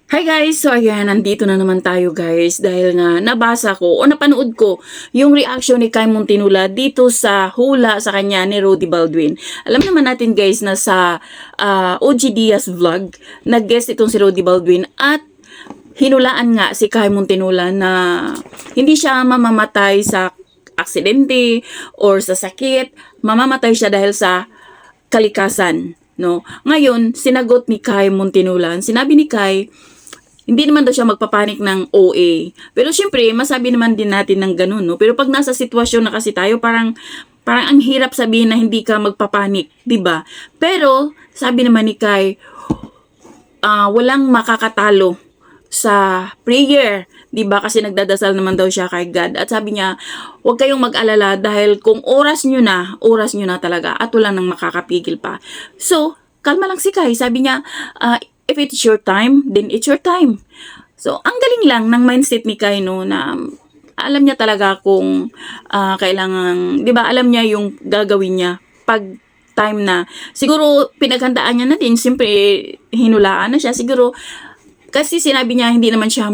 Hi guys! So ayan, nandito na naman tayo guys dahil nga nabasa ko o napanood ko yung reaction ni Kai Muntinula dito sa hula sa kanya ni Rudy Baldwin. Alam naman natin guys na sa OG Diaz vlog, nag-guest itong si Rudy Baldwin at hinulaan nga si Kai Muntinula na hindi siya mamamatay sa aksidente or sa sakit, mamamatay siya dahil sa kalikasan. No? Ngayon, sinagot ni Kai Muntinula, sinabi ni Kai, hindi naman daw siya magpapanik ng OA. Pero syempre, masabi naman din natin ng ganun, no? Pero pag nasa sitwasyon na kasi tayo, parang ang hirap sabihin na hindi ka magpapanik, 'di ba? Pero sabi naman ni Kai, walang makakatalo sa prayer, 'di ba? Kasi nagdadasal naman daw siya kay God. At sabi niya, huwag kayong mag-alala dahil kung oras nyo na talaga at wala nang makakapigil pa. So, kalma lang si Kai. Sabi niya, if it's your time, then it's your time. So, ang galing lang ng mindset ni Kai, no, na alam niya talaga kung kailangan, di ba, alam niya yung gagawin niya pag time na. Siguro, pinaghandaan niya na din, siyempre, hinulaan na siya. Siguro, kasi sinabi niya, hindi naman siya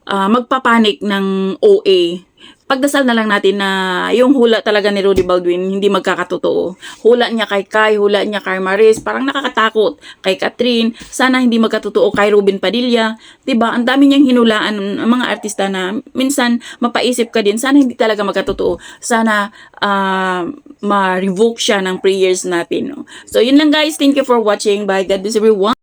magpapanik ng OA. Pagdasal na lang natin na yung hula talaga ni Rudy Baldwin hindi magkakatotoo. Hula niya kay Kai, hula niya kay Maris, parang nakakatakot. Kay Catherine, sana hindi magkatotoo kay Ruben Padilla. 'Di ba? Ang dami niyang hinulaan ng mga artista na minsan mapaisip ka din, sana hindi talaga magkatotoo. Sana ma-revoke siya ng prayers natin. No? So, yun lang guys. Thank you for watching. Bye. God bless everyone.